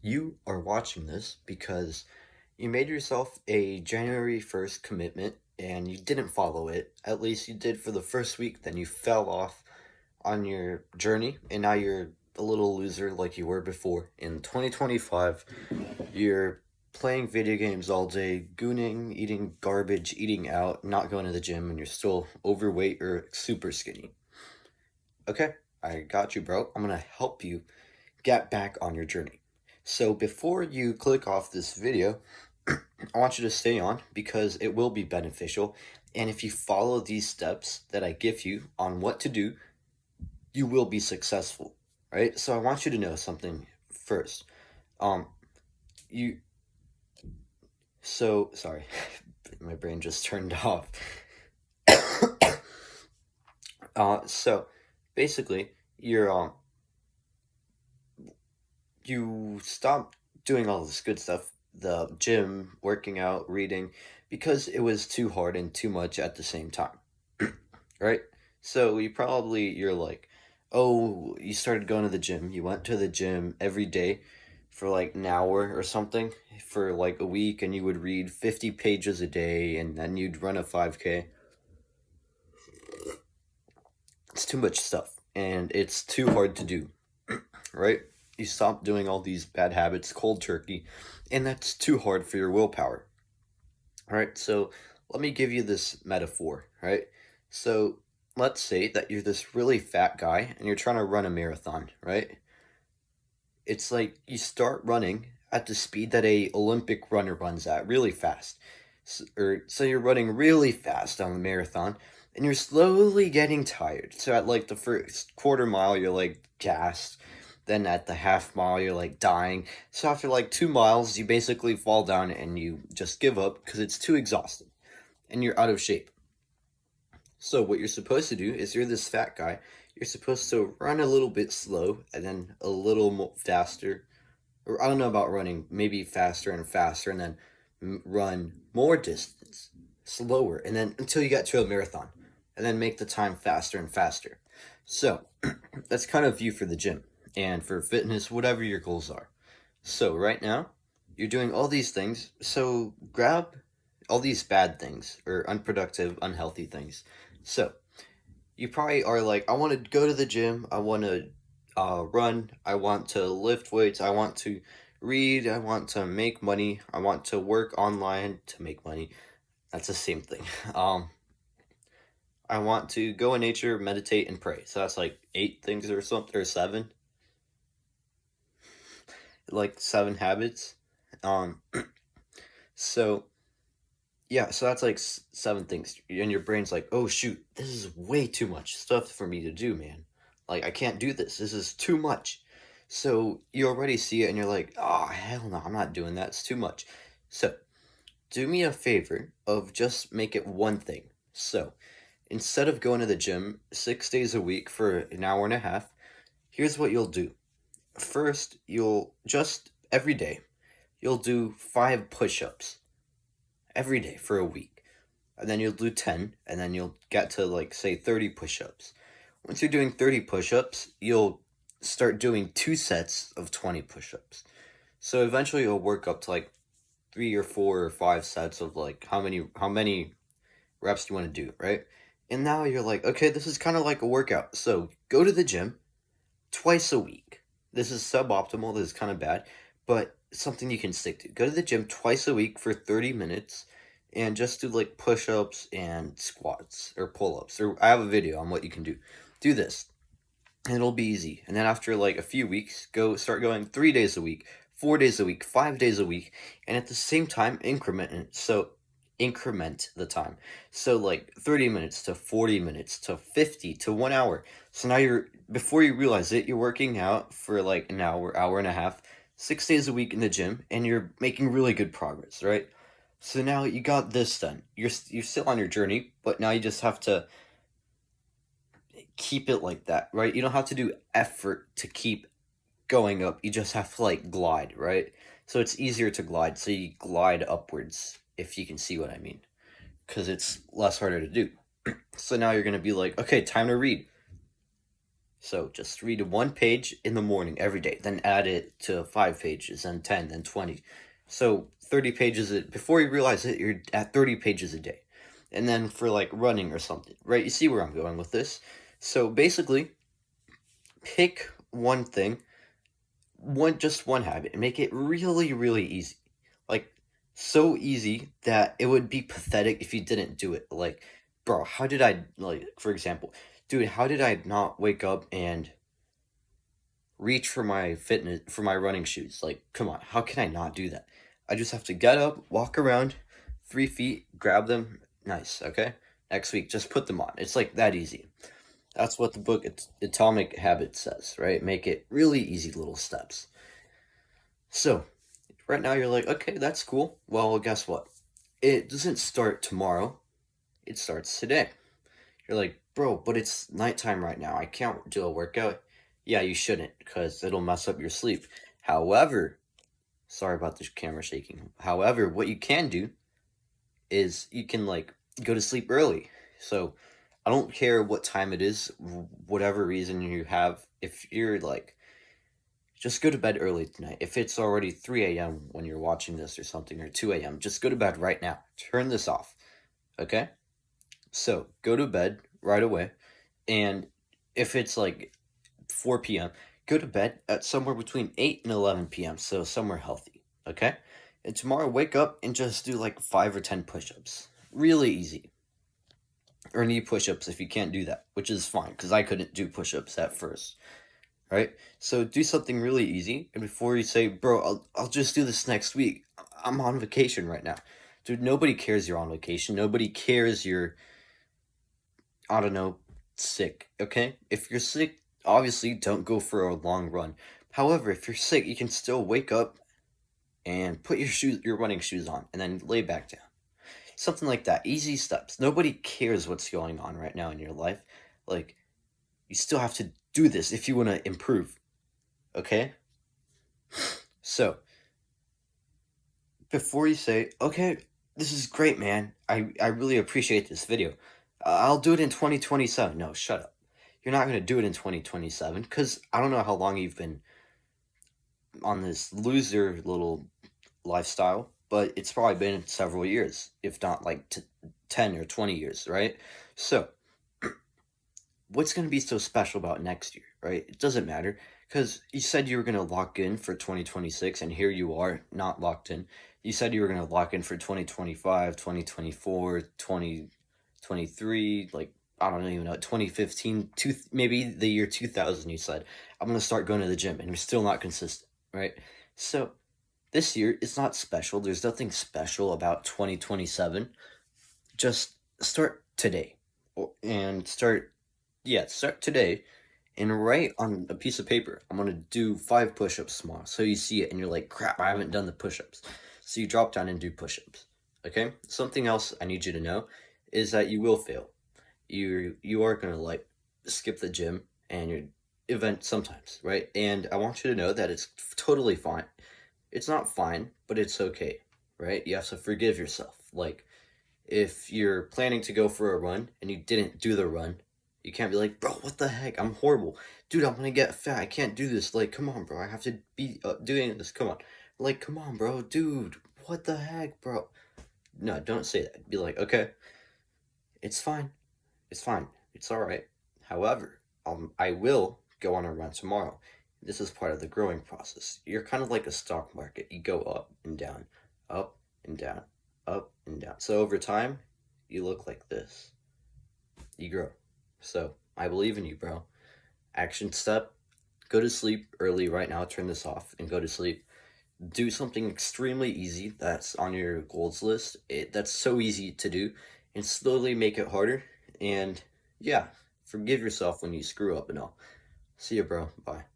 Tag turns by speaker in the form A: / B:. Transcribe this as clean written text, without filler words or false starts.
A: You are watching this because you made yourself a January 1st commitment and you didn't follow it. At least you did for the first week, then you fell off on your journey, and now you're a little loser like you were before. In 2025, you're playing video games all day, gooning, eating garbage, eating out, not going to the gym, and you're still overweight or super skinny. Okay, I got you, bro. I'm gonna help you get back on your journey. So before you click off this video, I want you to stay on because it will be beneficial. And if you follow these steps that I give you on what to do, you will be successful, right? So I want you to know something first. Um, you, so sorry, my brain just turned off. So basically, you stop doing all this good stuff, the gym, working out, reading, because it was too hard and too much at the same time, right? So you're like, oh, you started going to the gym. You went to the gym every day for like an hour or something for like a week, and you would read 50 pages a day, and then you'd run a 5K. It's too much stuff, and it's too hard to do, right? You stop doing all these bad habits cold turkey, and that's too hard for your willpower. All right, so let me give you this metaphor, right? So let's say that you're this really fat guy and you're trying to run a marathon, right? It's like you start running at the speed that a Olympic runner runs at, really fast. So you're running really fast on the marathon and you're slowly getting tired. So at like the first quarter mile, you're like gassed. Then at the half mile, you're like dying. So after like 2 miles, you basically fall down and you just give up because it's too exhausting and you're out of shape. So what you're supposed to do is you're this fat guy. You're supposed to run a little bit slow and then a little more faster. Or I don't know about running, maybe faster and faster, and then run more distance, slower, and then until you get to a marathon, and then make the time faster and faster. So that's kind of you for the gym and for fitness, whatever your goals are. So right now, you're doing all these things. So grab all these bad things or unproductive, unhealthy things. So you probably are like, I want to go to the gym. I want to run. I want to lift weights. I want to read. I want to make money. I want to work online to make money. That's the same thing. Um, I want to go in nature, meditate, and pray. So that's like 8 things or something, or seven, like 7 habits. Um, so yeah, so that's like 7 things, and your brain's like, oh shoot, this is way too much stuff for me to do, man. Like I can't do this. This is too much. So you already see it, and you're like, oh hell no, I'm not doing that. It's too much. So do me a favor of just make it one thing. So instead of going to the gym 6 days a week for an hour and a half, here's what you'll do. First, you'll just every day, you'll do 5 push-ups every day for a week. And then you'll do 10, and then you'll get to like say 30 push-ups. Once you're doing 30 push-ups, you'll start doing 2 sets of 20 push-ups. So eventually you'll work up to like 3 or 4 or 5 sets of like how many reps you want to do, right? And now you're like, okay, this is kind of like a workout. So go to the gym twice a week. This is suboptimal, this is kind of bad, but something you can stick to. Go to the gym twice a week for 30 minutes and just do like push-ups and squats or pull-ups. Or I have a video on what you can do. Do this and it'll be easy. And then after like a few weeks, start going 3 days a week, 4 days a week, 5 days a week, and at the same time increment it. So increment the time. So like 30 minutes to 40 minutes to 50 to 1 hour. So now you're before you realize it, you're working out for like an hour, hour and a half, 6 days a week in the gym, and you're making really good progress, right? So now you got this done. You're still on your journey, but now you just have to keep it like that, right? You don't have to do effort to keep going up. You just have to like glide, right? So it's easier to glide. So you glide upwards, if you can see what I mean, because it's less harder to do. So now you're going to be like, okay, time to read. So just read 1 page in the morning every day, then add it to 5 pages, then 10, then 20. So 30 pages before you realize it, you're at 30 pages a day. And then for like running or something, right? You see where I'm going with this? So basically, pick one thing, just one habit, and make it really, really easy. Like so easy that it would be pathetic if you didn't do it. Like, bro, how did I, like, for example, dude, how did I not wake up and reach for my running shoes? Like, come on, how can I not do that? I just have to get up, walk around 3 feet, grab them. Nice, okay? Next week, just put them on. It's like that easy. That's what the book Atomic Habits says, right? Make it really easy little steps. So, right now you're like, okay, that's cool. Well, guess what? It doesn't start tomorrow, it starts today. You're like, bro, but it's nighttime right now. I can't do a workout. Yeah, you shouldn't, because it'll mess up your sleep. However, sorry about the camera shaking. However, what you can do is you can like go to sleep early. So I don't care what time it is, whatever reason you have. If you're like, just go to bed early tonight. If it's already 3 a.m. when you're watching this or something, or 2 a.m., just go to bed right now. Turn this off. Okay? So go to bed right away. And if it's like 4 p.m., go to bed at somewhere between 8 and 11 p.m., so somewhere healthy, okay? And tomorrow, wake up and just do like 5 or 10 push ups. Really easy. Or knee push ups if you can't do that, which is fine, because I couldn't do push ups at first, right? So do something really easy, and before you say, bro, I'll just do this next week, I'm on vacation right now. Dude, nobody cares you're on vacation. Nobody cares you're, I don't know, sick, okay? If you're sick, obviously don't go for a long run. However, if you're sick, you can still wake up and put your running shoes on, and then lay back down. Something like that. Easy steps. Nobody cares what's going on right now in your life. Like, you still have to do this if you want to improve, okay? So, before you say, okay, this is great, man. I really appreciate this video. I'll do it in 2027. No, shut up. You're not going to do it in 2027 because I don't know how long you've been on this loser little lifestyle, but it's probably been several years, if not like 10 or 20 years, right? So, what's going to be so special about next year, right? It doesn't matter because you said you were going to lock in for 2026, and here you are, not locked in. You said you were going to lock in for 2025, 2024, 2023, like, I don't even know, 2015, maybe the year 2000, you said, I'm going to start going to the gym, and you're still not consistent, right? So, this year, it's not special. There's nothing special about 2027. Just start today. And start today and write on a piece of paper. I'm going to do 5 push ups tomorrow. So you see it and you're like, crap, I haven't done the push ups. So you drop down and do push ups. Okay? Something else I need you to know is that you will fail. You are going to like skip the gym and your event sometimes, right? And I want you to know that it's totally fine. It's not fine, but it's okay, right? You have to forgive yourself. Like, if you're planning to go for a run and you didn't do the run, you can't be like, bro, what the heck? I'm horrible. Dude, I'm gonna get fat. I can't do this. Like, come on, bro. I have to be doing this. Come on. Like, come on, bro. Dude, what the heck, bro? No, don't say that. Be like, okay, it's fine. It's fine. It's all right. However, I will go on a run tomorrow. This is part of the growing process. You're kind of like a stock market. You go up and down, up and down, up and down. So over time, you look like this. You grow. So I believe in you, bro. Action step: go to sleep early right now. Turn this off and go to sleep. Do something extremely easy that's on your goals list. That's so easy to do, and slowly make it harder. And yeah, forgive yourself when you screw up and all. See you, bro. Bye.